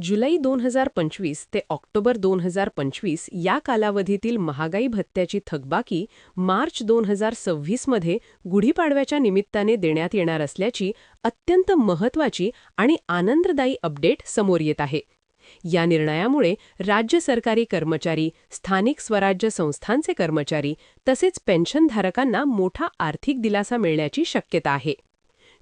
जुलै 2025 ते ऑक्टोबर 2025 या कालावधीतील महागाई भत्त्याची थकबाकी मार्च 2026 मध्ये गुढीपाडव्याच्या निमित्ताने देण्यात येणार असल्याची अत्यंत महत्त्वाची आणि आनंददायी अपडेट समोर येत आहे. या निर्णयामुळे राज्य सरकारी कर्मचारी, स्थानिक स्वराज्य संस्थांचे कर्मचारी तसेच पेन्शनधारकांना मोठा आर्थिक दिलासा मिळण्याची शक्यता आहे.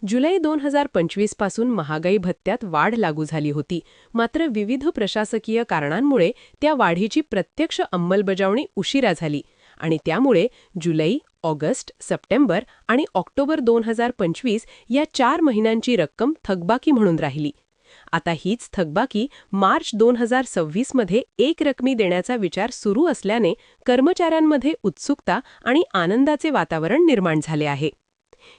जुलै 2025 पासून महागाई भत्त्यात वाढ लागू झाली होती, मात्र विविध प्रशासकीय कारणांमुळे त्या वाढीची प्रत्यक्ष अंमलबजावणी उशिरा झाली आणि त्यामुळे जुलै, ऑगस्ट, सप्टेंबर आणि ऑक्टोबर 2025 या 4 महिन्यांची रक्कम थकबाकी म्हणून राहिली. आता हीच थकबाकी मार्च 2026 मध्ये एकरकमी देण्याचा विचार सुरू असल्याने कर्मचाऱ्यांमध्ये उत्सुकता आणि आनंदाचे वातावरण निर्माण झाले आहे.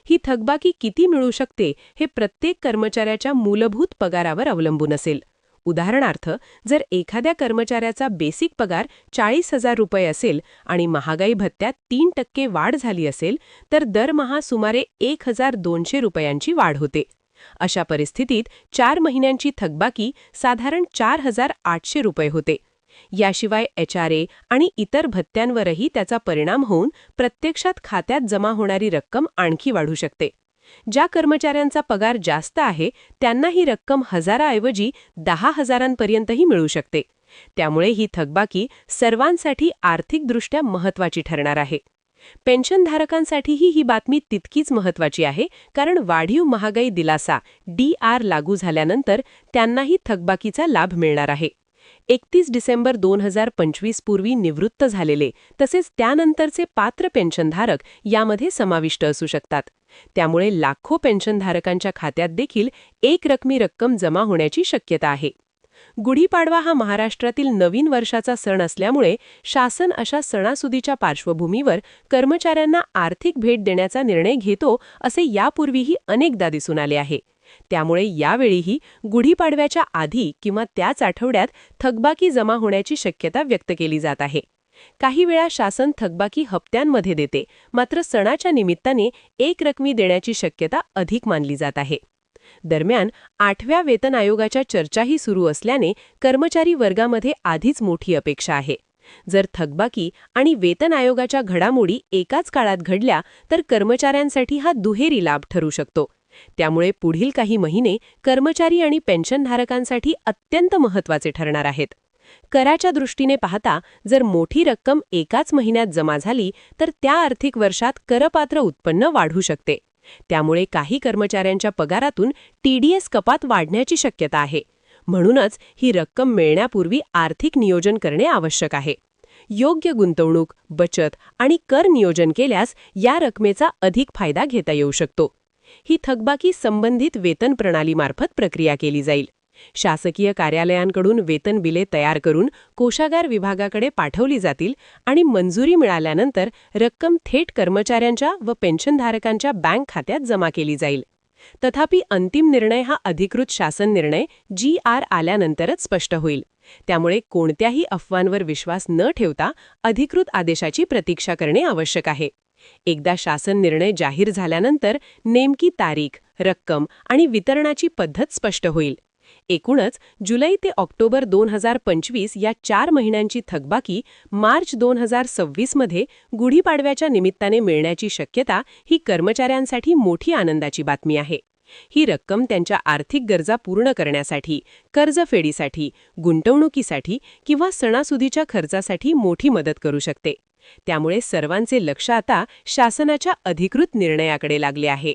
ही थकबाकी किती मिळू शकते हे प्रत्येक कर्मचाऱ्याच्या मूलभूत पगारावर अवलंबून असेल. उदाहरणार्थ, जर एखाद्या कर्मचाऱ्याचा बेसिक पगार 40,000 रुपये असेल आणि महागाई भत्त्यात 3% वाढ झाली असेल, तर दरमहा सुमारे 1,200 रुपयांची वाढ होते. अशा परिस्थितीत 4 महिन्यांची थकबाकी साधारण 4,800 रुपये होते. याशिवाय HRA आणि इतर भत्त्यांवरही त्याचा परिणाम होऊन प्रत्यक्षात खात्यात जमा होणारी रक्कम आणखी वाढू शकते. ज्या कर्मचाऱ्यांचा पगार जास्त आहे त्यांना ही रक्कम हजाराऐवजी 10,000पर्यंतही मिळू शकते. त्यामुळे ही थकबाकी सर्वांसाठी आर्थिकदृष्ट्या महत्त्वाची ठरणार आहे. पेन्शनधारकांसाठीही ही बातमी तितकीच महत्त्वाची आहे, कारण वाढीव महागाई दिलासा DR लागू झाल्यानंतर त्यांनाही थकबाकीचा लाभ मिळणार आहे. 31 डिसेंबर 2025 पूर्वी निवृत्त झालेले तसेच त्यानंतरचे पात्र पेन्शनधारक यामध्ये समाविष्ट असू शकतात. त्यामुळे लाखो पेन्शनधारकांच्या खात्यात देखील एकरकमी रक्कम जमा होण्याची शक्यता आहे. गुढीपाडवा हा महाराष्ट्रातील नवीन वर्षाचा सण असल्यामुळे शासन अशा सणासुदीच्या पार्श्वभूमीवर कर्मचाऱ्यांना आर्थिक भेट देण्याचा निर्णय घेतो असे यापूर्वीही अनेकदा दिसून आले आहे. त्यामुळे यावेळीही गुढीपाडव्याच्या आधी किंवा त्याच आठवड्यात थकबाकी जमा होण्याची शक्यता व्यक्त केली जात आहे. काही वेळा शासन थकबाकी हप्त्यांमध्ये देते, मात्र सणाच्या निमित्ताने एकरकमी देण्याची शक्यता अधिक मानली जात आहे. दरम्यान 8व्या वेतन आयोगाच्या चर्चाही सुरू असल्याने कर्मचारी वर्गामध्ये आधीच मोठी अपेक्षा आहे. जर थकबाकी आणि वेतन आयोगाच्या घडामोडी एकाच काळात घडल्या तर कर्मचाऱ्यांसाठी हा दुहेरी लाभ ठरू शकतो. त्यामुळे पुढील काही महिने कर्मचारी आणि पेन्शनधारकांसाठी अत्यंत महत्त्वाचे ठरणार आहेत. कराच्या दृष्टीने पाहता जर मोठी रक्कम एकाच महिन्यात जमा झाली तर त्या आर्थिक वर्षात करपात्र उत्पन्न वाढू शकते. त्यामुळे काही कर्मचाऱ्यांच्या पगारातून TDS कपात वाढण्याची शक्यता आहे. म्हणूनच ही रक्कम मिळण्यापूर्वी आर्थिक नियोजन करणे आवश्यक आहे. योग्य गुंतवणूक, बचत आणि कर नियोजन केल्यास या रकमेचा अधिक फायदा घेता येऊ शकतो. ही थकबाकी संबंधित वेतन प्रणालीमार्फत प्रक्रिया केली जाईल. शासकीय कार्यालयांकडून वेतन बिले तयार करून कोषागार विभागाकडे पाठवली जातील आणि मंजुरी मिळाल्यानंतर रक्कम थेट कर्मचाऱ्यांच्या व पेन्शनधारकांच्या बँक खात्यात जमा केली जाईल. तथापि अंतिम निर्णय हा अधिकृत शासन निर्णय GR आल्यानंतरच स्पष्ट होईल. त्यामुळे कोणत्याही अफवांवर विश्वास न ठेवता अधिकृत आदेशाची प्रतीक्षा करणे आवश्यक आहे. एकदा शासन निर्णय जाहीर झाल्यानंतर नेमकी तारीख, रक्कम आणि वितरणाची पद्धत स्पष्ट होईल. एकूणच जुलै ते ऑक्टोबर 2025 या 4 महिन्यांची थकबाकी मार्च 2026 मध्ये गुढीपाडव्याच्या निमित्ताने मिळण्याची शक्यता ही कर्मचाऱ्यांसाठी मोठी आनंदाची बातमी आहे. ही रक्कम त्यांच्या आर्थिक गरजा पूर्ण करण्यासाठी, कर्जफेडीसाठी, गुंतवणुकीसाठी किंवा सणासुदीच्या खर्चासाठी मोठी मदत करू शकते. त्यामुळे सर्वांचे लक्ष आता शासनाच्या अधिकृत निर्णयाकडे लागले आहे.